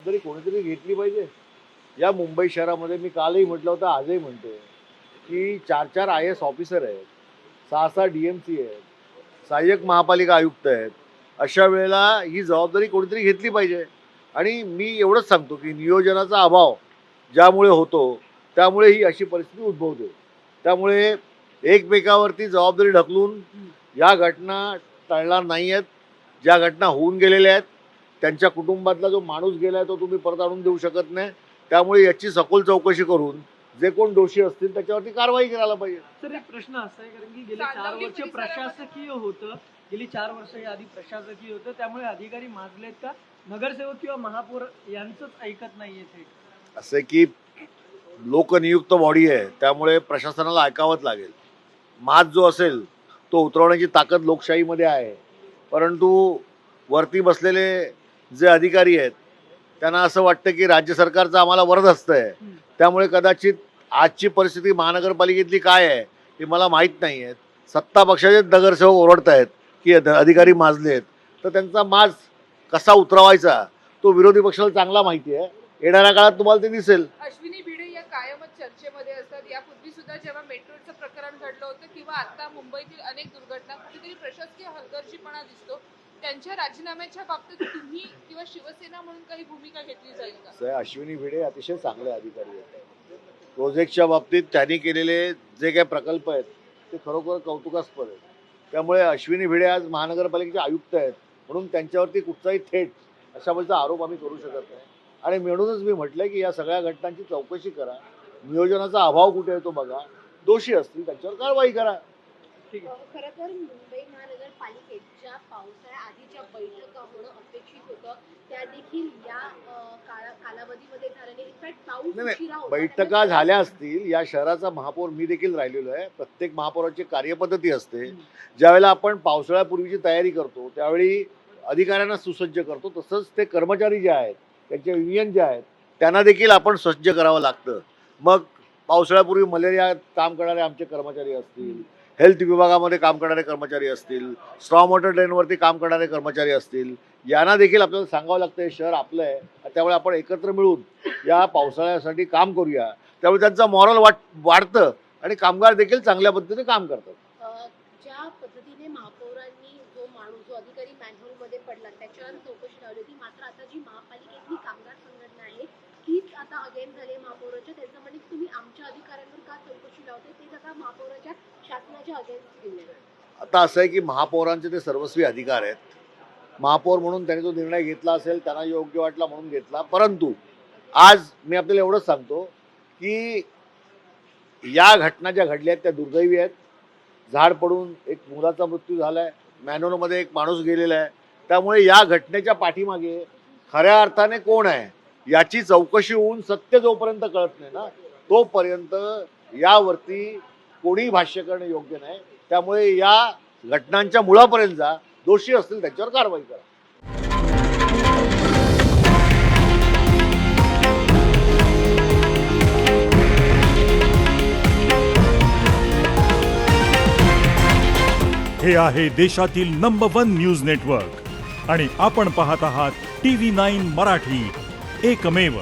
जबाबदारी कोणीतरी घेतली पाहिजे. या मुंबई शहरामध्ये मी कालही म्हटलं होतं, आजही म्हणतोय की 4-4 IAS ऑफिसर आहेत, 6-6 DMC आहेत, सहाय्यक महापालिका आयुक्त आहेत. अशा वेळेला ही जबाबदारी कोणीतरी घेतली पाहिजे. आणि मी एवढंच सांगतो की नियोजनाचा अभाव ज्यामुळे होतो त्यामुळे ही अशी परिस्थिती उद्भवते. त्यामुळे एकमेकावरती जबाबदारी ढकलून या घटना टळणार नाही आहेत. ज्या घटना होऊन गेलेल्या आहेत त्यांच्या कुटुंबातला जो माणूस गेला आहे तो तुम्ही परत आणून देऊ शकत नाही. त्यामुळे याची सखोल चौकशी करून जे कोण दोषी असतील त्याच्यावरती कारवाई करायला पाहिजे. सर एक प्रश्न असा आहे, कारण की गेली 4 वर्ष प्रशासकीय होतं, गेली 4 वर्ष आधी प्रशासकीय होतं, त्यामुळे अधिकारी माजलेत का नगरसेवक किंवा महापौर यांचंच ऐकत नाहीये ते? असं की लोकनियुक्त बॉडी आहे त्यामुळे प्रशासनाला ऐकावंच लागेल. माज जो असेल तो उतरवण्याची ताकद लोकशाहीमध्ये आहे. परंतु वरती बसलेले जे अधिकारी आहेत त्यांना असं वाटतं की राज्य सरकारचं आम्हाला वरदहस्त आहे. त्यामुळे कदाचित आजची परिस्थिती महानगरपालिकेतली काय आहे हे मला माहीत नाही आहे. सत्ता पक्षाचे नगरसेवक ओरडत आहेत की अधिकारी माजले आहेत, तर त्यांचा माज कसा उतरवायचा तो विरोधी पक्षाला चांगला माहिती आहे. येणाऱ्या काळात तुम्हाला ते दिसेल. अश्विनी भिडे या कायमच चर्चेमध्ये असतात. यापूर्वी सुद्धा जेव्हा मेट्रोचं प्रकरण घडलं होतं किंवा आता मुंबईतील अनेक दुर्घटना कुठेतरी प्रशासकीय हलगर्जीपणा दिसतो. त्यांच्या राजीनाम्याच्या बाबतीत तुम्ही किंवा शिवसेना म्हणून काही भूमिका घेतली जाईल का? अश्विनी भिडे अतिशय चांगले अधिकारी आहेत. प्रोजेक्टच्या बाबतीत त्यांनी केलेले जे काही प्रकल्प आहेत ते खरोखर कौतुकास्पद आहेत. त्यामुळे अश्विनी भिडे आज महानगरपालिकेचे आयुक्त आहेत म्हणून त्यांच्यावरती कुठचाही थेट अशा प्रकारचा आरोप आम्ही करू शकत नाही. आणि म्हणूनच मी म्हटलंय की या सगळ्या घटनांची चौकशी करा, नियोजनाचा अभाव कुठे आहे तो बघा, दोषी असतील त्यांच्यावर कारवाई करा. खरं तर मुंबई महानगरपालिकेच्या पावसाळ्या आधीच्या बैठका होणं अपेक्षित होतं, त्या देखील या कालावधीमध्ये झालेले. इनफॅक्ट पाऊस उशिरा होता. बैठका झाल्या असतील. या शहराचा महापौर मी देखील राहिलेलो आहे. प्रत्येक महापौराची कार्यपद्धती असते. ज्यावेळेला आपण पावसाळ्यापूर्वीची तयारी करतो त्यावेळी अधिकाऱ्यांना सुसज्ज करतो, तसंच ते कर्मचारी जे आहेत त्यांचे युनियन जे आहेत त्यांना देखील आपण सज्ज करावं लागतं. मग पावसाळ्यापूर्वी मलेरिया काम करणारे आमचे कर्मचारी असतील, हेल्थ विभागामध्ये काम करणारे कर्मचारी असतील, स्ट्रॉंग वॉटर ड्रेनवरती काम करणारे कर्मचारी असतील, यांना देखील आपल्याला सांगावं लागतं हे शहर आपलं आहे. त्यामुळे आपण एकत्र मिळून या पावसाळ्यासाठी काम करूया. त्यामुळे त्यांचा मॉरल वाढतं आणि कामगार देखील चांगल्या पद्धतीने काम करतात. ज्या पद्धतीने महापौरांनी जो माणूस जो अधिकारी मॅनहोलमध्ये पडला त्याच्यावर चौकशी लावली होती, मात्र आता जी महापालिकेतली कामगार संघटना आहे तीच आता अगेन झाली महापौराच्या. त्यांचं म्हणणे तुम्ही आमच्या अधिकाऱ्यांवर का चौकशी लावते, ते आता महापौराच्या शासनाच्या अगेन्स्ट गेले. आता असं आहे की महापौरांचे ते सर्वस्वी अधिकार आहेत. महापौर म्हणून त्यांनी जो निर्णय घेतला असेल त्यांना योग्य वाटला म्हणून घेतला. परंतु आज मी आपल्याला एवढंच सांगतो की या घटना ज्या घडल्या आहेत त्या दुर्दैवी आहेत. झाड पडून एक मुलाचा मृत्यू झाला आहे, मॅनहोलमध्ये एक माणूस गेलेला आहे. त्यामुळे या घटनेच्या पाठीमागे खऱ्या अर्थाने कोण आहे याची चौकशी होऊन सत्य जोपर्यंत कळत नाही ना तोपर्यंत यावरती कोणी भाष्य करणं योग्य नाही. त्यामुळे या घटनांच्या मुळापर्यंत जा, दोषी असतील त्यांच्यावर कारवाई करा. हे आहे देशातील नंबर 1 न्यूज नेटवर्क आणि आपण पाहत आहात TV9 मराठी, एकमेव.